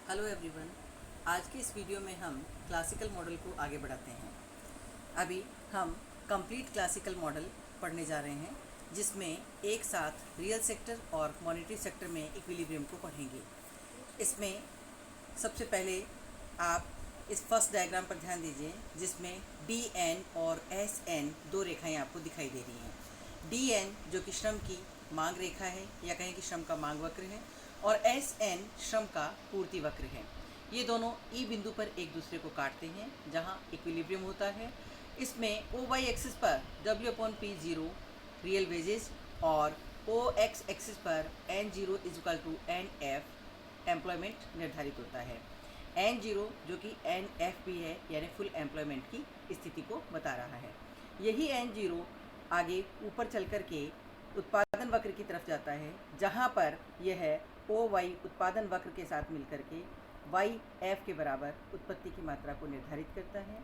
Hello everyone. आज के इस वीडियो में हम क्लासिकल मॉडल को आगे बढ़ाते हैं। अभी हम कंप्लीट क्लासिकल मॉडल पढ़ने जा रहे हैं, जिसमें एक साथ रियल सेक्टर और मॉनेटरी सेक्टर में इक्विलिब्रियम को पढ़ेंगे। इसमें सबसे पहले आप इस फर्स्ट डायग्राम पर ध्यान दीजिए, जिसमें डी एन और एस एन दो रेखाएं आपको दिखाई दे रही हैं। डी एन जो कि श्रम की मांग रेखा है, या कहें कि श्रम का मांग वक्र है, और एस एन श्रम का पूर्ति वक्र है। ये दोनों ई बिंदु पर एक दूसरे को काटते हैं, जहाँ इक्विलिब्रियम होता है। इसमें ओ वाई एक्सिस पर W upon P zero real wages और ओ एक्स एक्सिस पर N zero is equal to N F employment निर्धारित होता है। एन जीरो जो कि एन एफ पी है, यानी फुल एम्प्लॉयमेंट की स्थिति को बता रहा है। यही एन जीरो आगे ऊपर चल कर के उत्पादन वक्र की तरफ जाता है, जहाँ पर यह ओ वाई उत्पादन वक्र के साथ मिलकर के वाई एफ के बराबर उत्पत्ति की मात्रा को निर्धारित करता है।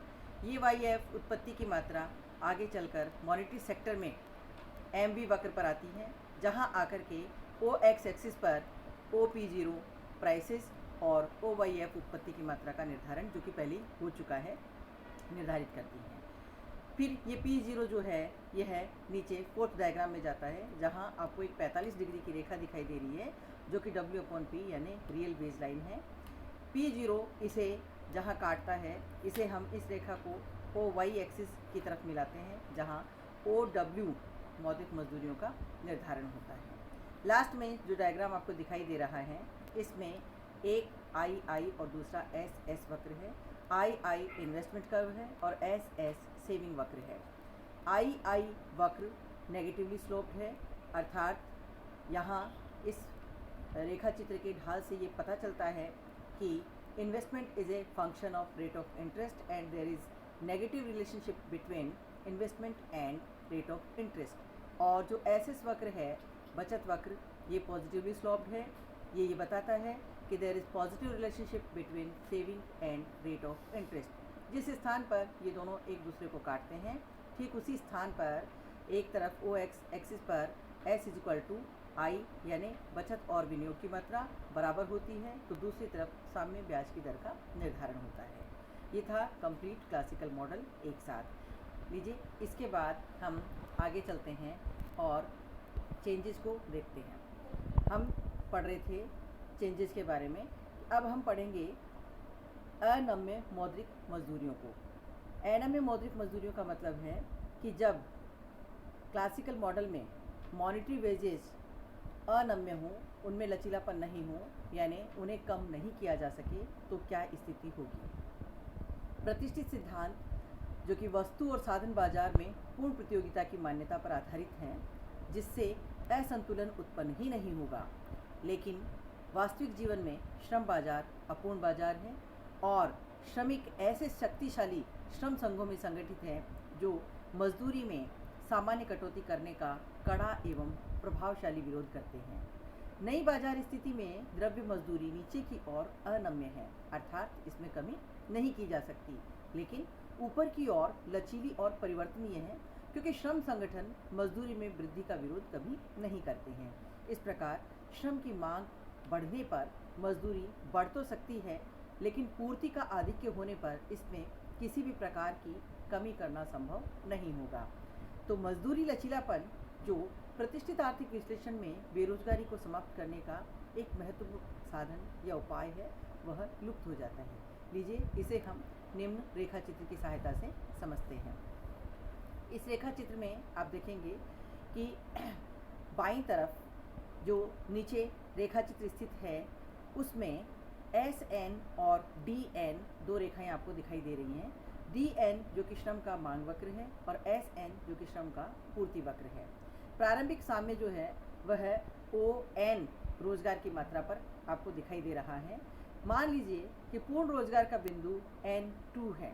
ये वाई एफ उत्पत्ति की मात्रा आगे चलकर मॉनेटरी सेक्टर में एम बी वक्र पर आती है, जहाँ आकर के ओ एक्स एक्सिस पर ओ पी जीरो प्राइसेस और ओ वाई एफ उत्पत्ति की मात्रा का निर्धारण, जो कि पहले हो चुका है, निर्धारित करती है। फिर ये P0 जो है, यह नीचे फोर्थ डायग्राम में जाता है, जहाँ आपको एक 45 डिग्री की रेखा दिखाई दे रही है, जो कि W अपॉन P यानी रियल बेस लाइन है। P0 इसे जहाँ काटता है, इसे हम इस रेखा को ओ वाई एक्सिस की तरफ मिलाते हैं, जहाँ OW मौद्रिक मजदूरियों का निर्धारण होता है। लास्ट में जो डायग्राम आपको दिखाई दे रहा है, इसमें एक आई और दूसरा एस वक्र है। आई इन्वेस्टमेंट कर्व है और एस सेविंग वक्र है। आई वक्र नेगेटिवली स्लोप्ड है, अर्थात यहाँ इस रेखा चित्र के ढाल से ये पता चलता है कि investment is a function of rate of interest and there is negative relationship between investment and rate of interest. और जो एस वक्र है, बचत वक्र, ये पॉजिटिवली स्लोप्ड है। ये बताता है कि there is positive relationship between saving and rate of interest. जिस स्थान पर ये दोनों एक दूसरे को काटते हैं, ठीक उसी स्थान पर एक तरफ ओ एक्स एक्सिस पर एस इज इक्वल टू आई यानी बचत और विनियोग की मात्रा बराबर होती है, तो दूसरी तरफ साम्य ब्याज की दर का निर्धारण होता है। ये था कंप्लीट क्लासिकल मॉडल एक साथ। लीजिए, इसके बाद हम आगे चलते हैं और चेंजेस को देखते हैं। हम पढ़ रहे थे चेंजेस के बारे में, अब हम पढ़ेंगे अनम्य मौद्रिक मजदूरियों को। अनम्य मौद्रिक मजदूरियों का मतलब है कि जब क्लासिकल मॉडल में मॉनेटरी वेजेस अनम्य हो, उनमें लचीलापन नहीं हो, यानी उन्हें कम नहीं किया जा सके, तो क्या स्थिति होगी। प्रतिष्ठित सिद्धांत जो कि वस्तु और साधन बाजार में पूर्ण प्रतियोगिता की मान्यता पर आधारित हैं, जिससे असंतुलन उत्पन्न ही नहीं होगा। लेकिन वास्तविक जीवन में श्रम बाजार अपूर्ण बाजार है और श्रमिक ऐसे शक्तिशाली श्रम संघों में संगठित हैं जो मजदूरी में सामान्य कटौती करने का कड़ा एवं प्रभावशाली विरोध करते हैं। नई बाजार स्थिति में द्रव्य मजदूरी नीचे की ओर अनम्य है, अर्थात इसमें कमी नहीं की जा सकती, लेकिन ऊपर की ओर लचीली और परिवर्तनीय है, क्योंकि श्रम संगठन मजदूरी में वृद्धि का विरोध कभी नहीं करते हैं। इस प्रकार श्रम की मांग बढ़ने पर मजदूरी बढ़ तो सकती है, लेकिन पूर्ति का आधिक्य होने पर इसमें किसी भी प्रकार की कमी करना संभव नहीं होगा। तो मजदूरी लचीलापन, जो प्रतिष्ठित आर्थिक विश्लेषण में बेरोजगारी को समाप्त करने का एक महत्वपूर्ण साधन या उपाय है, वह लुप्त हो जाता है। लीजिए, इसे हम निम्न रेखा चित्र की सहायता से समझते हैं। इस रेखा चित्र में आप देखेंगे कि बाईं तरफ जो नीचे रेखा चित्र स्थित है, उसमें एस एन और डी एन दो रेखाएं आपको दिखाई दे रही हैं। डी एन जो कि श्रम का मांग वक्र है और एस एन जो कि श्रम का पूर्ति वक्र है। प्रारंभिक साम्य जो है वह ओ एन रोजगार की मात्रा पर आपको दिखाई दे रहा है। मान लीजिए कि पूर्ण रोजगार का बिंदु N2 है।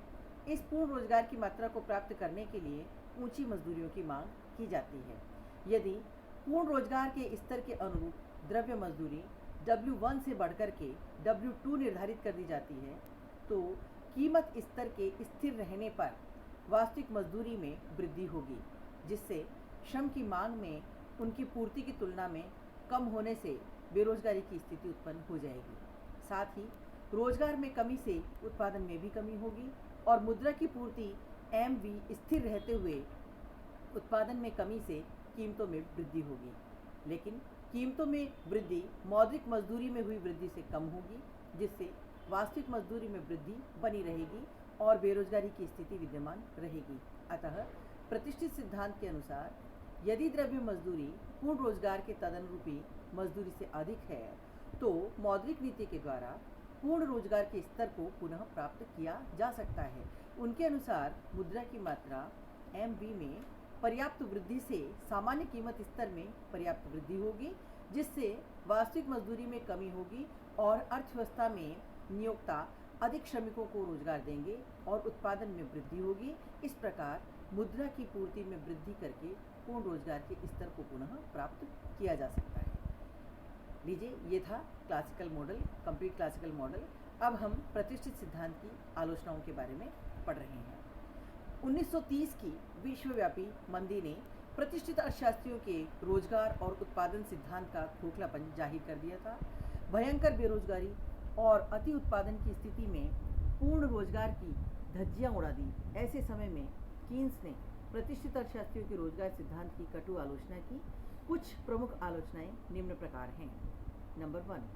इस पूर्ण रोजगार की मात्रा को प्राप्त करने के लिए ऊंची मजदूरियों की मांग की जाती है। यदि पूर्ण रोजगार के स्तर के अनुरूप द्रव्य मजदूरी W1 से बढ़कर के W2 निर्धारित कर दी जाती है, तो कीमत स्तर के स्थिर रहने पर वास्तविक मजदूरी में वृद्धि होगी, जिससे श्रम की मांग में उनकी पूर्ति की तुलना में कम होने से बेरोजगारी की स्थिति उत्पन्न हो जाएगी। साथ ही रोजगार में कमी से उत्पादन में भी कमी होगी और मुद्रा की पूर्ति MV स्थिर रहते हुए उत्पादन में कमी से कीमतों में वृद्धि होगी। लेकिन कीमतों में वृद्धि मौद्रिक मजदूरी में हुई वृद्धि से कम होगी, जिससे वास्तविक मजदूरी में वृद्धि बनी रहेगी और बेरोजगारी की स्थिति विद्यमान रहेगी। अतः प्रतिष्ठित सिद्धांत के अनुसार यदि द्रव्य मजदूरी पूर्ण रोजगार के तदनुरूपी मजदूरी से अधिक है तो मौद्रिक नीति के द्वारा पूर्ण रोजगार के स्तर को पुनः प्राप्त किया जा सकता है। उनके अनुसार मुद्रा की मात्रा MV में पर्याप्त वृद्धि से सामान्य कीमत स्तर में पर्याप्त वृद्धि होगी, जिससे वास्तविक मजदूरी में कमी होगी और अर्थव्यवस्था में नियोक्ता अधिक श्रमिकों को रोजगार देंगे और उत्पादन में वृद्धि होगी। इस प्रकार मुद्रा की पूर्ति में वृद्धि करके पूर्ण रोजगार के स्तर को पुनः प्राप्त किया जा सकता है। लीजिए, ये था classical model, complete classical model. अब हम प्रतिष्ठित सिद्धांत की आलोचनाओं के बारे में पढ़ रहे हैं। 1930 की विश्वव्यापी मंदी ने प्रतिष्ठित अर्थशास्त्रियों के रोजगार और उत्पादन सिद्धांत का खोखलापन जाहिर कर दिया था। भयंकर बेरोजगारी और अति उत्पादन की स्थिति में पूर्ण रोजगार की धज्जियां उड़ा दी। ऐसे समय में कीन्स ने प्रतिष्ठित अर्थशास्त्रियों के रोजगार सिद्धांत की कटु आलोचना की। कुछ प्रमुख आलोचनाएं निम्न प्रकार हैं। नंबर 1,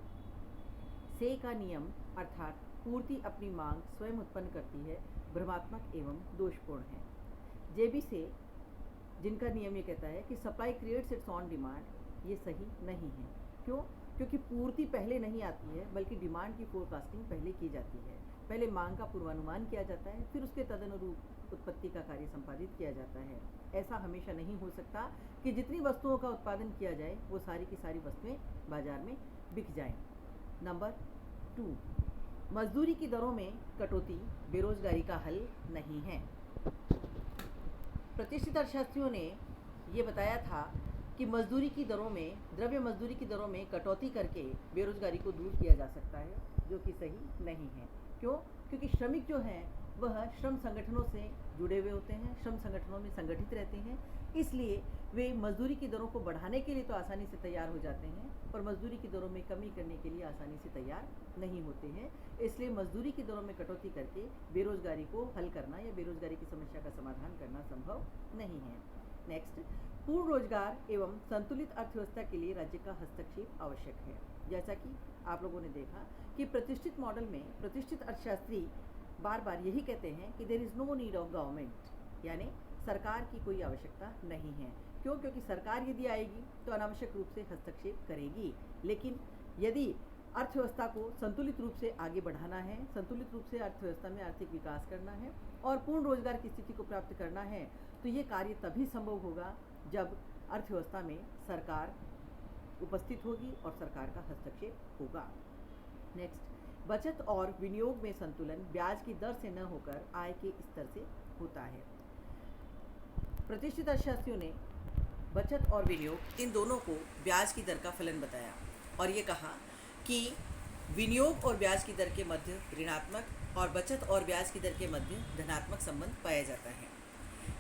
से का नियम अर्थात पूर्ति अपनी मांग स्वयं उत्पन्न करती है, भ्रमात्मक एवं दोषपूर्ण है। जेबी से, जिनका नियम ये कहता है कि supply creates it's on demand, ये सही नहीं है। क्यों? क्योंकि पूर्ति पहले नहीं आती है, बल्कि डिमांड की फोरकास्टिंग पहले की जाती है। पहले मांग का पूर्वानुमान किया जाता है, फिर उसके तदनुरूप उत्पत्ति का कार्य संपादित किया जाता है। ऐसा हमेशा नहीं हो सकता कि जितनी वस्तुओं का उत्पादन किया जाए वो सारी की सारी वस्तुएं बाजार में बिक जाएं। नंबर 2, मजदूरी की दरों में कटौती बेरोजगारी का हल नहीं है। प्रतिष्ठित अर्थशास्त्रियों ने ये बताया था कि मजदूरी की दरों में, द्रव्य मजदूरी की दरों में कटौती करके बेरोजगारी को दूर किया जा सकता है, जो कि सही नहीं है। क्यों? क्योंकि श्रमिक जो हैं वह श्रम संगठनों से जुड़े हुए होते हैं, श्रम संगठनों में संगठित रहते हैं, इसलिए वे मजदूरी की दरों को बढ़ाने के लिए तो आसानी से तैयार हो जाते हैं, पर मजदूरी की दरों में कमी करने के लिए आसानी से तैयार नहीं होते हैं। इसलिए मजदूरी की दरों में कटौती करके बेरोजगारी को हल करना या बेरोजगारी की समस्या का समाधान करना संभव नहीं है। नेक्स्ट, पूर्ण रोजगार एवं संतुलित अर्थव्यवस्था के लिए राज्य का हस्तक्षेप आवश्यक है। जैसा कि आप लोगों ने देखा कि प्रतिष्ठित मॉडल में प्रतिष्ठित अर्थशास्त्री बार बार यही कहते हैं कि there is no need of government, यानी सरकार की कोई आवश्यकता नहीं है। क्यों? क्योंकि सरकार यदि आएगी तो अनावश्यक रूप से हस्तक्षेप करेगी। लेकिन यदि अर्थव्यवस्था को संतुलित रूप से आगे बढ़ाना है, संतुलित रूप से अर्थव्यवस्था में आर्थिक विकास करना है और पूर्ण रोजगार की स्थिति को प्राप्त करना है, तो ये कार्य तभी संभव होगा जब अर्थव्यवस्था में सरकार उपस्थित होगी और सरकार का हस्तक्षेप होगा। नेक्स्ट, बचत और विनियोग में संतुलन ब्याज की दर से न होकर आय के स्तर से होता है। प्रतिष्ठित अर्थशास्त्रियों ने बचत और विनियोग इन दोनों को ब्याज की दर का फलन बताया और ये कहा कि विनियोग और ब्याज की दर के मध्य ऋणात्मक और बचत और ब्याज की दर के मध्य धनात्मक संबंध पाया जाता है।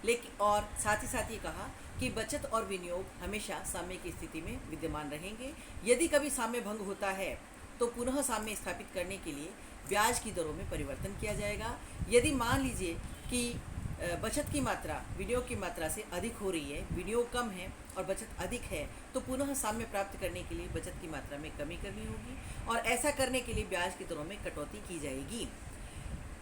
लेकिन और साथ ही कहा कि बचत और विनियोग हमेशा साम्य की स्थिति में विद्यमान रहेंगे। यदि कभी साम्य भंग होता है तो पुनः साम्य स्थापित करने के लिए ब्याज की दरों में परिवर्तन किया जाएगा। यदि मान लीजिए कि बचत की मात्रा विनियोग की मात्रा से अधिक हो रही है, विनियोग कम है और बचत अधिक है, तो पुनः साम्य प्राप्त करने के लिए बचत की मात्रा में कमी करनी होगी और ऐसा करने के लिए ब्याज की दरों में कटौती की जाएगी।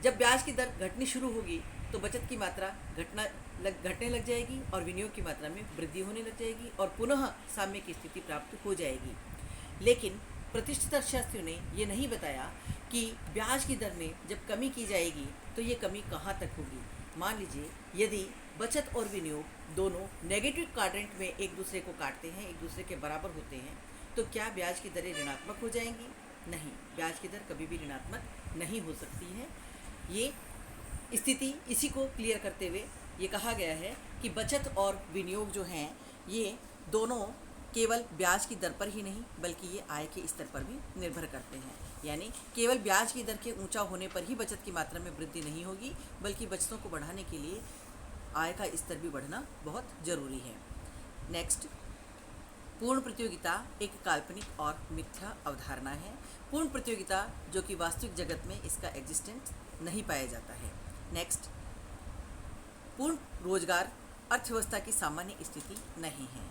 जब ब्याज की दर घटनी शुरू होगी तो बचत की मात्रा घटने लग जाएगी और विनियोग की मात्रा में वृद्धि होने लग जाएगी और पुनः साम्य की स्थिति प्राप्त हो जाएगी। लेकिन प्रतिष्ठित अर्थशास्त्रियों ने ये नहीं बताया कि ब्याज की दर में जब कमी की जाएगी तो ये कमी कहाँ तक होगी। मान लीजिए यदि बचत और विनियोग दोनों नेगेटिव क्वाड्रेंट में एक दूसरे को काटते हैं, एक दूसरे के बराबर होते हैं, तो क्या ब्याज की दरें ऋणात्मक हो जाएंगी? नहीं, ब्याज की दर कभी भी ऋणात्मक नहीं हो सकती है। ये स्थिति इसी को क्लियर करते हुए ये कहा गया है कि बचत और विनियोग जो हैं ये दोनों केवल ब्याज की दर पर ही नहीं बल्कि ये आय के स्तर पर भी निर्भर करते हैं। यानी केवल ब्याज की दर के ऊंचा होने पर ही बचत की मात्रा में वृद्धि नहीं होगी, बल्कि बचतों को बढ़ाने के लिए आय का स्तर भी बढ़ना बहुत ज़रूरी है। नेक्स्ट, पूर्ण प्रतियोगिता एक काल्पनिक और मिथ्या अवधारणा है। पूर्ण प्रतियोगिता जो कि वास्तविक जगत में इसका एग्जिस्टेंस नहीं पाया जाता है। नेक्स्ट, पूर्ण रोजगार अर्थव्यवस्था की सामान्य स्थिति नहीं है।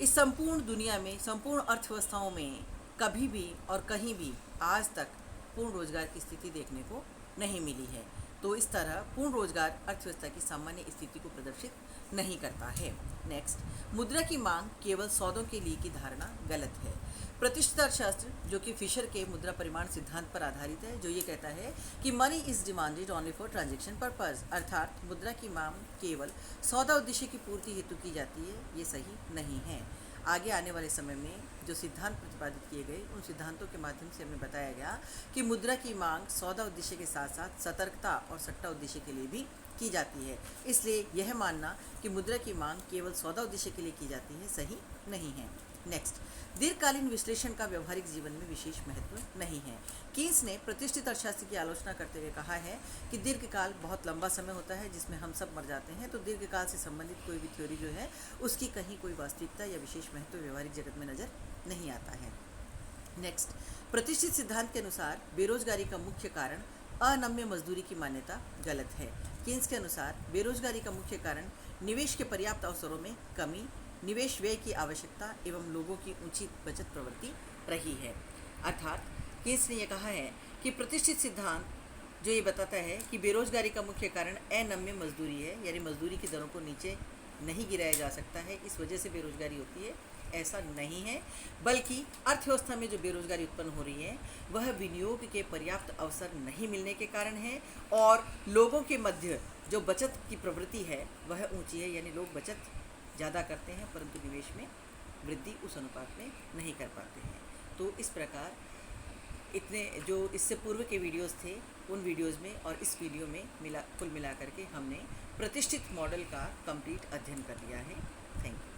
इस संपूर्ण दुनिया में, संपूर्ण अर्थव्यवस्थाओं में कभी भी और कहीं भी आज तक पूर्ण रोजगार की स्थिति देखने को नहीं मिली है। तो इस तरह पूर्ण रोजगार अर्थव्यवस्था की सामान्य स्थिति को प्रदर्शित नहीं करता है। नेक्स्ट, मुद्रा की मांग केवल सौदों के लिए की धारणा गलत है। प्रतिष्ठित अर्थशास्त्र जो कि फिशर के मुद्रा परिमाण सिद्धांत पर आधारित है, जो ये कहता है कि money is demanded only for transaction purpose, अर्थात मुद्रा की मांग केवल सौदा उद्देश्य की पूर्ति हेतु की जाती है, ये सही नहीं है। आगे आने वाले समय में जो सिद्धांत प्रतिपादित किए गए, उन सिद्धांतों के माध्यम से हमें बताया गया कि मुद्रा की मांग सौदा उद्देश्य के साथ साथ सतर्कता और सट्टा उद्देश्य के लिए भी की जाती है। इसलिए यह मानना कि मुद्रा की मांग केवल सौदा उद्देश्य के लिए की जाती है, सही नहीं है। नेक्स्ट, दीर्घकालीन विश्लेषण का व्यवहारिक जीवन में विशेष महत्व नहीं है। कीन्स ने प्रतिष्ठित अर्थशास्त्र की आलोचना करते हुए कहा है कि दीर्घकाल बहुत लंबा समय होता है जिसमें हम सब मर जाते हैं, तो दीर्घकाल से संबंधित कोई भी थ्योरी जो है उसकी कहीं कोई वास्तविकता या विशेष महत्व व्यवहारिक जगत में नजर नहीं आता है। नेक्स्ट, प्रतिष्ठित सिद्धांत के अनुसार बेरोजगारी का मुख्य कारण अनम्य मजदूरी की मान्यता गलत है। कीन्स के अनुसार बेरोजगारी का मुख्य कारण निवेश के पर्याप्त अवसरों में कमी, निवेश व्यय की आवश्यकता एवं लोगों की ऊंची बचत प्रवृत्ति रही है। अर्थात कीन्स ने यह कहा है कि प्रतिष्ठित सिद्धांत जो ये बताता है कि बेरोजगारी का मुख्य कारण अनम्य मजदूरी है, यानी मजदूरी की दरों को नीचे नहीं गिराया जा सकता है, इस वजह से बेरोजगारी होती है, ऐसा नहीं है। बल्कि अर्थव्यवस्था में जो बेरोजगारी उत्पन्न हो रही है वह विनियोग के पर्याप्त अवसर नहीं मिलने के कारण है, और लोगों के मध्य जो बचत की प्रवृत्ति है वह ऊंची है, यानी लोग बचत ज़्यादा करते हैं परंतु निवेश में वृद्धि उस अनुपात में नहीं कर पाते हैं। तो इस प्रकार इतने जो इससे पूर्व के वीडियोस थे, उन वीडियोस में और इस वीडियो में कुल मिला करके हमने प्रतिष्ठित मॉडल का कंप्लीट अध्ययन कर लिया है। Thank you.